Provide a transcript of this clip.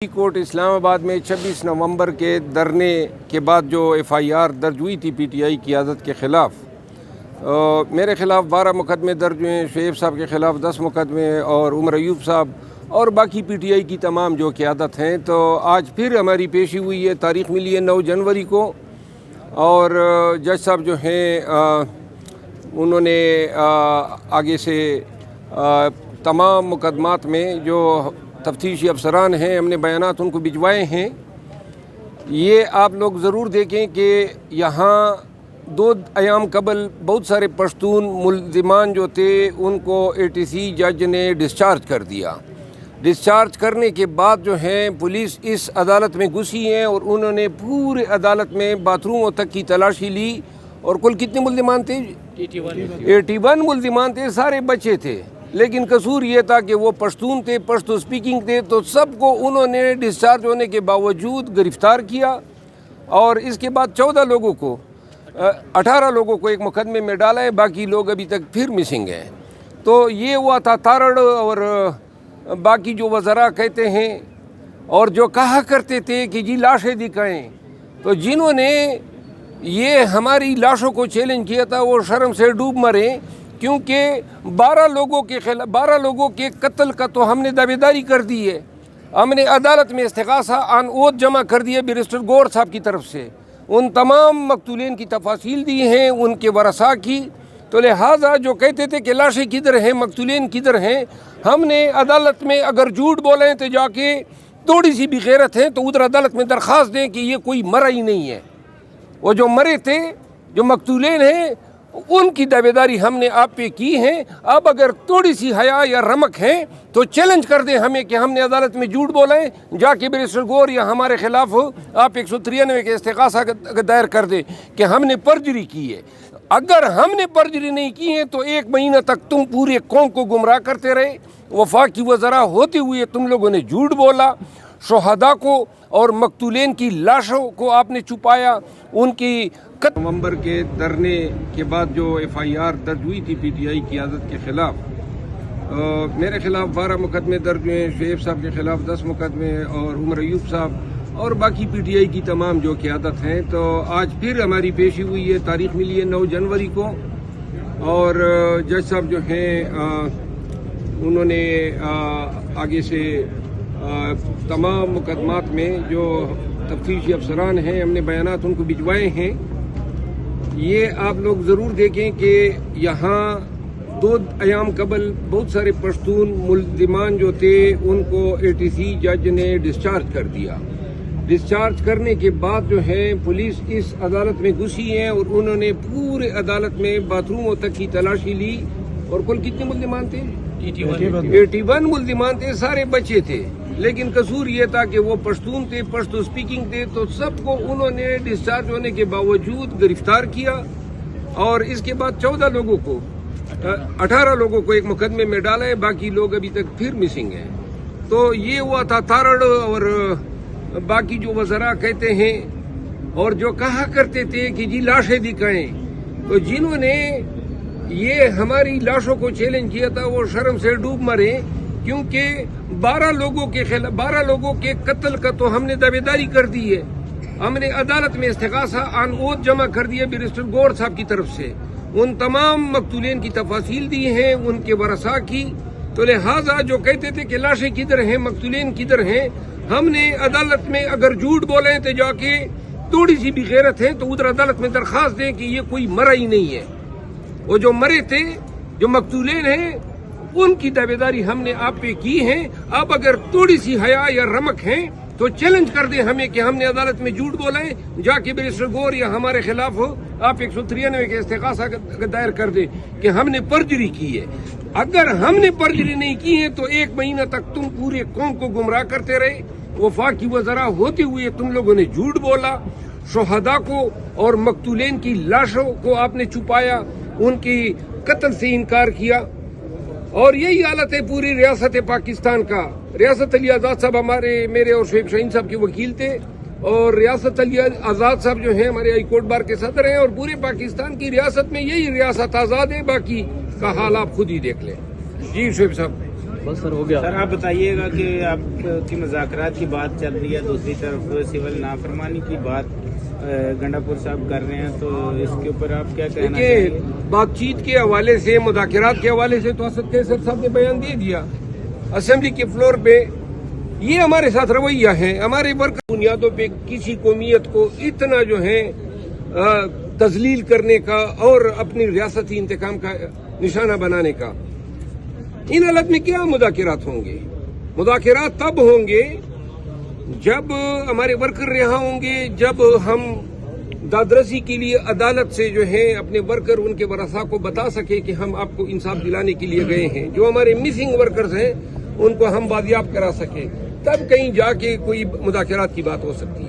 Court Islamabad में 26 नवंबर के धरने के बाद जो FIR दर्ज हुई थी PTI क़यादत के ख़िलाफ़, मेरे ख़िलाफ़ 12 मुकदमे दर्ज हुए हैं, शुएब साहब के ख़िलाफ़ 10 मुकदमे और उमर अयूब साहब और बाकी PTI की तमाम जो क़यादत हैं। तो आज फिर हमारी पेशी हुई है, तारीख़ मिली है 9 जनवरी को, और जज साहब जो हैं उन्होंने आगे से तमाम मुकदमात में जो तफ्तीशी अफसरान हैं हमने बयानात उनको भिजवाए हैं। ये आप लोग ज़रूर देखें कि यहाँ 2 अयाम कबल बहुत सारे पश्तून मुल्ज़िमान जो थे उनको ATC जज ने डिस्चार्ज कर दिया। डिस्चार्ज करने के बाद जो है पुलिस इस अदालत में घुसी है और उन्होंने पूरे अदालत में बाथरूमों तक की तलाशी ली। और कुल कितने मुल्ज़िमान थे? 81 मुल्ज़िमान थे, सारे बच्चे थे। लेकिन कसूर ये था कि वो पश्तून थे, पश्तो स्पीकिंग थे, तो सबको उन्होंने डिस्चार्ज होने के बावजूद गिरफ़्तार किया। और इसके बाद 14 लोगों को 18 लोगों को एक मुकदमे में डाला है, बाकी लोग अभी तक फिर मिसिंग हैं। तो ये हुआ था तारड़। और बाकी जो वज़रा कहते हैं और जो कहा करते थे कि जी लाशें दिखाएं, तो जिन्होंने ये हमारी लाशों को चैलेंज किया था वो शर्म से डूब मरे, क्योंकि 12 लोगों के कत्ल का तो हमने दावेदारी कर दी है। हमने अदालत में इस्तिग़ासा ऑन ओथ जमा कर दिए बैरिस्टर गौर साहब की तरफ से, उन तमाम मकतूलीन की तफासील दी हैं, उनके वरसा की। तो लिहाजा जो कहते थे कि लाशें किधर हैं, मकतूलीन किधर हैं, हमने अदालत में अगर झूठ बोलें तो जाके थोड़ी सी भी गैरत है तो उधर अदालत में दरख्वास्त दें कि ये कोई मरा ही नहीं है। वो जो मरे थे, जो मकतूलीन हैं, उनकी दावेदारी हमने आप पे की है। अब अगर थोड़ी सी हया या रमक है तो चैलेंज कर दें हमें कि हमने अदालत में झूठ बोला है, जाके बैरिस्टर गौर या हमारे ख़िलाफ़ आप 193 के इस्तिग़ासा दायर कर दें कि हमने पर्जरी की है। अगर हमने पर्जरी नहीं की है तो 1 महीना तक तुम पूरे कौम को गुमराह करते रहे। वफाकी वज़रा होते हुए तुम लोगों ने झूठ बोला, शोहदा को और मकतूलीन की लाशों को आपने छुपाया। उनकी नवंबर के धरने के बाद जो FIR दर्ज हुई थी PTI क़यादत के ख़िलाफ़, मेरे ख़िलाफ़ 12 मुकदमे दर्ज हुए हैं, शुएब साहब के ख़िलाफ़ 10 मुकदमे और उमर अयूब साहब और बाकी PTI की तमाम जो क़यादत हैं। तो आज फिर हमारी पेशी हुई है, तारीख़ मिली है 9 जनवरी को, और जज साहब जो हैं उन्होंने आगे से तमाम मुकदमात में जो तफ्तीशी अफसरान हैं हमने बयानात उनको भिजवाए हैं। ये आप लोग ज़रूर देखें कि यहाँ 2 अयाम कबल बहुत सारे पश्तून मुल्ज़िमान जो थे उनको ATC जज ने डिस्चार्ज कर दिया। डिस्चार्ज करने के बाद जो है पुलिस इस अदालत में घुसी है और उन्होंने पूरे अदालत में बाथरूमों तक की तलाशी ली। और कुल कितने मुल्ज़िमान थे? 81 मुल्ज़िमान थे, सारे बच्चे थे। लेकिन कसूर ये था कि वो पश्तून थे, पश्तो स्पीकिंग थे, तो सबको उन्होंने डिस्चार्ज होने के बावजूद गिरफ़्तार किया। और इसके बाद 14 लोगों को 18 लोगों को एक मुकदमे में डाला है, बाकी लोग अभी तक फिर मिसिंग हैं। तो ये हुआ था तारड़। और बाकी जो वज़रा कहते हैं और जो कहा करते थे कि जी लाशें दिखाएं, तो जिन्होंने ये हमारी लाशों को चैलेंज किया था वो शर्म से डूब मरे, क्योंकि 12 लोगों के कत्ल का तो हमने दावेदारी कर दी है। हमने अदालत में इस्तिग़ासा ऑन ओथ जमा कर दिया बैरिस्टर गौर साहब की तरफ से, उन तमाम मकतूलीन की तफासील दी हैं, उनके वरसा की। तो लिहाजा जो कहते थे कि लाशें किधर हैं, मकतूलीन किधर हैं, हमने अदालत में अगर झूठ बोलें तो जाके थोड़ी सी भी गैरत है तो उधर अदालत में दरख्वास्त दें कि ये कोई मरा ही नहीं है। वो जो मरे थे, जो मकतूलीन हैं, उनकी दावेदारी हमने आप पे की है। अब अगर थोड़ी सी हया या रमक है तो चैलेंज कर दें हमें कि हमने अदालत में झूठ बोला है, जाके बैरिस्टर गौर या हमारे ख़िलाफ़ आप 193 के इस्तिग़ासा दायर कर दें कि हमने पर्जरी की है। अगर हमने पर्जरी नहीं की है तो 1 महीना तक तुम पूरे कौम को गुमराह करते रहे। वफाकी वज़रा होते हुए तुम लोगों ने झूठ बोला, शोहदा को और मकतूलीन की लाशों को आपने छुपाया, उनकी कत्ल से इनकार किया। और यही हालत है पूरी रियासत पाकिस्तान का। रियासत अली आज़ाद साहब मेरे और शुएब शाहीन साहब के वकील थे, और रियासत अली आज़ाद साहब जो हैं हमारे हाई कोर्ट बार के सदर हैं। और पूरे पाकिस्तान की रियासत में यही रियासत आज़ाद है, बाकी का हाल आप खुद ही देख लें। जी शुएब साहब। بس سر ہو گیا. سر آپ بتائیے گا کہ آپ کی مذاکرات کی بات چل رہی ہے، دوسری طرف سول نافرمانی کی بات گنڈا پور صاحب کر رہے ہیں، تو اس کے اوپر آپ کیا کہنا چاہیں گے؟ بات چیت کے حوالے سے، مذاکرات کے حوالے سے تو اسد قیصر صاحب نے بیان دے دیا اسمبلی کے فلور پہ. یہ ہمارے ساتھ رویہ ہے. ہمارے ورکر بنیادوں پہ کسی قومیت کو اتنا جو ہے تذلیل کرنے کا اور اپنی ریاستی انتقام کا نشانہ بنانے کا، ان حالت میں کیا مذاکرات ہوں گے؟ مذاکرات تب ہوں گے جب ہمارے ورکر رہا ہوں گے، جب ہم دادرسی کے لیے عدالت سے جو ہے اپنے ورکر، ان کے ورثاء کو بتا سکے کہ ہم آپ کو انصاف دلانے کے لیے گئے ہیں. جو ہمارے مسنگ ورکرز ہیں ان کو ہم بازیاب کرا سکیں، تب کہیں جا کے کوئی مذاکرات کی بات ہو سکتی ہے.